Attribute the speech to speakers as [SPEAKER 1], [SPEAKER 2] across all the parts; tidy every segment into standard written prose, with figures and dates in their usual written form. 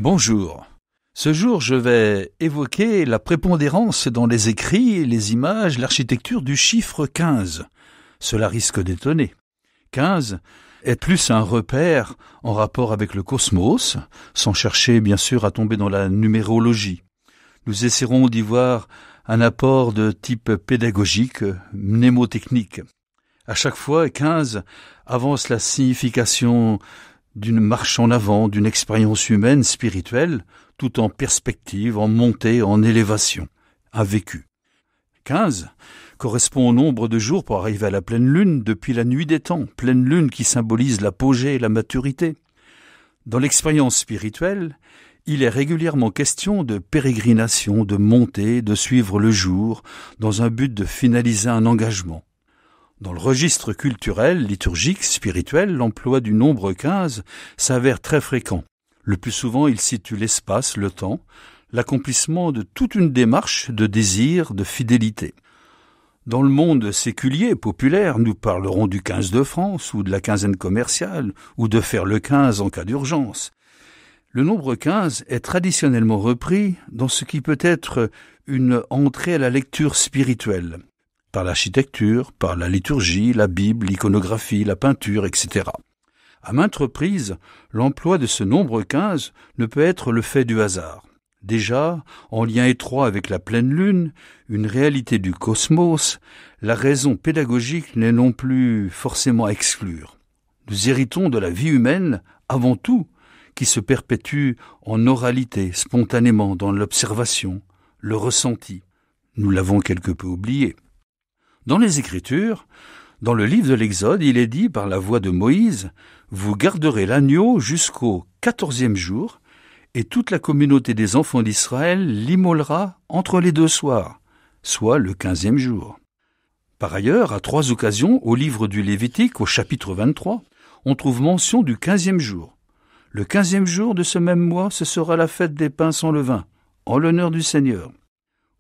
[SPEAKER 1] Bonjour. Ce jour, je vais évoquer la prépondérance dans les écrits, les images, l'architecture du chiffre 15. Cela risque d'étonner. 15 est plus un repère en rapport avec le cosmos, sans chercher bien sûr à tomber dans la numérologie. Nous essaierons d'y voir un apport de type pédagogique, mnémotechnique. À chaque fois, 15 avance la signification d'une marche en avant, d'une expérience humaine, spirituelle, tout en perspective, en montée, en élévation, un vécu. 15 correspond au nombre de jours pour arriver à la pleine lune depuis la nuit des temps, pleine lune qui symbolise l'apogée et la maturité. Dans l'expérience spirituelle, il est régulièrement question de pérégrination, de montée, de suivre le jour, dans un but de finaliser un engagement. Dans le registre culturel, liturgique, spirituel, l'emploi du nombre 15 s'avère très fréquent. Le plus souvent, il situe l'espace, le temps, l'accomplissement de toute une démarche de désir, de fidélité. Dans le monde séculier, populaire, nous parlerons du 15 de France, ou de la quinzaine commerciale, ou de faire le 15 en cas d'urgence. Le nombre 15 est traditionnellement repris dans ce qui peut être une entrée à la lecture spirituelle, par l'architecture, par la liturgie, la Bible, l'iconographie, la peinture, etc. À maintes reprises, l'emploi de ce nombre 15 ne peut être le fait du hasard. Déjà, en lien étroit avec la pleine lune, une réalité du cosmos, la raison pédagogique n'est non plus forcément à exclure. Nous héritons de la vie humaine, avant tout, qui se perpétue en oralité, spontanément, dans l'observation, le ressenti. Nous l'avons quelque peu oublié. Dans les Écritures, dans le livre de l'Exode, il est dit par la voix de Moïse « Vous garderez l'agneau jusqu'au 14e jour, et toute la communauté des enfants d'Israël l'immolera entre les 2 soirs, soit le 15e jour. » Par ailleurs, à 3 occasions, au livre du Lévitique, au chapitre 23, on trouve mention du 15e jour. Le 15e jour de ce même mois, ce sera la fête des pains sans levain, en l'honneur du Seigneur.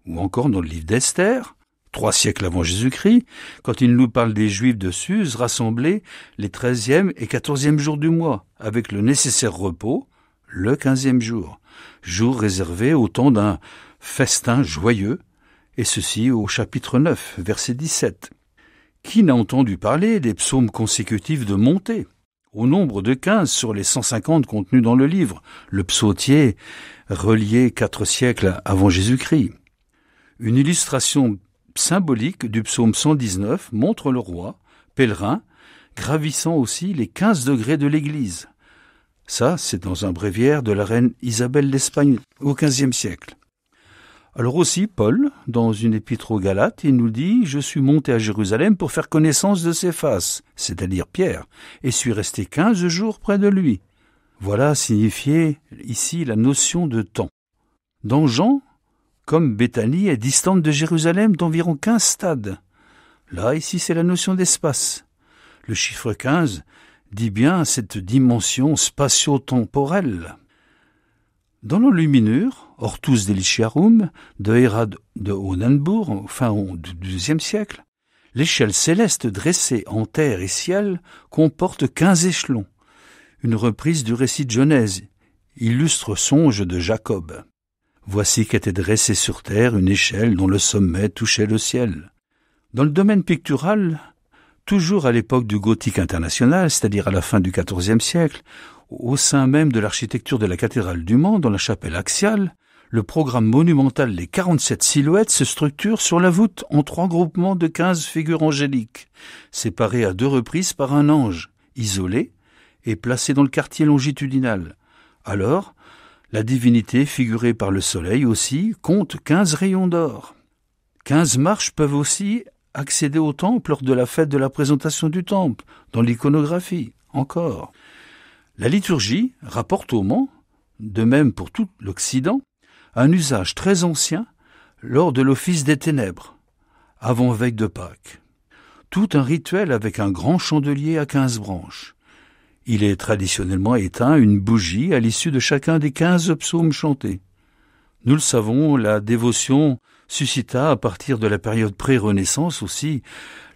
[SPEAKER 1] Ou encore dans le livre d'Esther, 3 siècles avant Jésus-Christ, quand il nous parle des Juifs de Suse rassemblés les 13e et 14e jours du mois, avec le nécessaire repos, le 15e jour, jour réservé au temps d'un festin joyeux, et ceci au chapitre 9, verset 17. Qui n'a entendu parler des psaumes consécutifs de montée, au nombre de 15 sur les 150 contenus dans le livre, le psautier relié 4 siècles avant Jésus-Christ. Une illustration symbolique du psaume 119 montre le roi, pèlerin, gravissant aussi les 15 degrés de l'église. Ça, c'est dans un bréviaire de la reine Isabelle d'Espagne au XVe siècle. Alors aussi, Paul, dans une épître aux Galates, il nous dit « Je suis monté à Jérusalem pour faire connaissance de ses faces », c'est-à-dire Pierre, et suis resté 15 jours près de lui. Voilà signifié ici la notion de temps. Dans Jean, comme Béthanie est distante de Jérusalem d'environ 15 stades. Là, ici, c'est la notion d'espace. Le chiffre 15 dit bien cette dimension spatio-temporelle. Dans l'enluminure, Hortus Deliciarum, de Hérode de Honenbourg, fin du XIIe siècle, l'échelle céleste dressée en terre et ciel comporte 15 échelons. Une reprise du récit de Genèse, illustre songe de Jacob. Voici qu'était dressée sur terre une échelle dont le sommet touchait le ciel. Dans le domaine pictural, toujours à l'époque du gothique international, c'est-à-dire à la fin du XIVe siècle, au sein même de l'architecture de la cathédrale du Mans, dans la chapelle axiale, le programme monumental des 47 silhouettes se structure sur la voûte en 3 groupements de 15 figures angéliques, séparées à 2 reprises par un ange, isolé et placé dans le quartier longitudinal. Alors, la divinité, figurée par le soleil aussi, compte 15 rayons d'or. 15 marches peuvent aussi accéder au temple lors de la fête de la présentation du temple, dans l'iconographie, encore. La liturgie rapporte au Mans, de même pour tout l'Occident, un usage très ancien lors de l'office des ténèbres, avant veille de Pâques. Tout un rituel avec un grand chandelier à 15 branches. Il est traditionnellement éteint une bougie à l'issue de chacun des 15 psaumes chantés. Nous le savons, la dévotion suscita à partir de la période pré-Renaissance aussi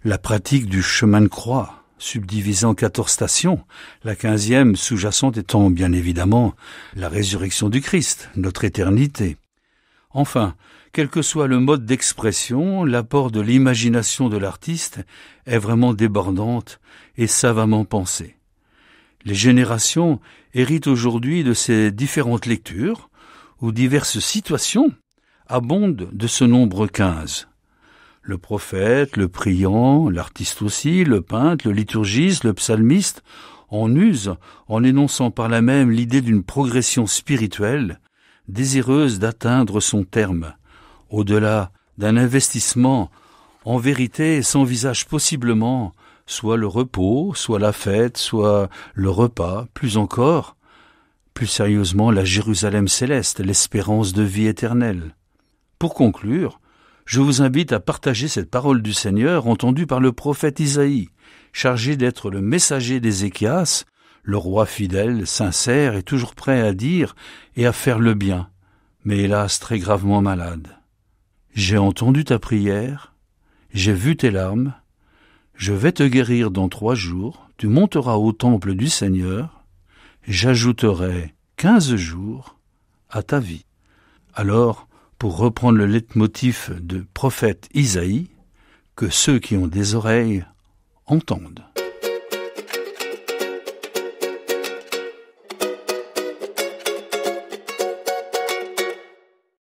[SPEAKER 1] la pratique du chemin de croix, subdivisée en 14 stations, la 15e sous-jacente étant bien évidemment la résurrection du Christ, notre éternité. Enfin, quel que soit le mode d'expression, l'apport de l'imagination de l'artiste est vraiment débordante et savamment pensé. Les générations héritent aujourd'hui de ces différentes lectures, où diverses situations abondent de ce nombre 15. Le prophète, le priant, l'artiste aussi, le peintre, le liturgiste, le psalmiste en usent en énonçant par là même l'idée d'une progression spirituelle, désireuse d'atteindre son terme, au-delà d'un investissement en vérité s'envisage possiblement soit le repos, soit la fête, soit le repas, plus encore, plus sérieusement la Jérusalem céleste, l'espérance de vie éternelle. Pour conclure, je vous invite à partager cette parole du Seigneur entendue par le prophète Isaïe, chargé d'être le messager d'Ézéchias, le roi fidèle, sincère et toujours prêt à dire et à faire le bien, mais hélas très gravement malade. J'ai entendu ta prière, j'ai vu tes larmes, je vais te guérir dans 3 jours, tu monteras au temple du Seigneur, j'ajouterai 15 jours à ta vie. Alors, pour reprendre le leitmotiv de prophète Isaïe, que ceux qui ont des oreilles entendent.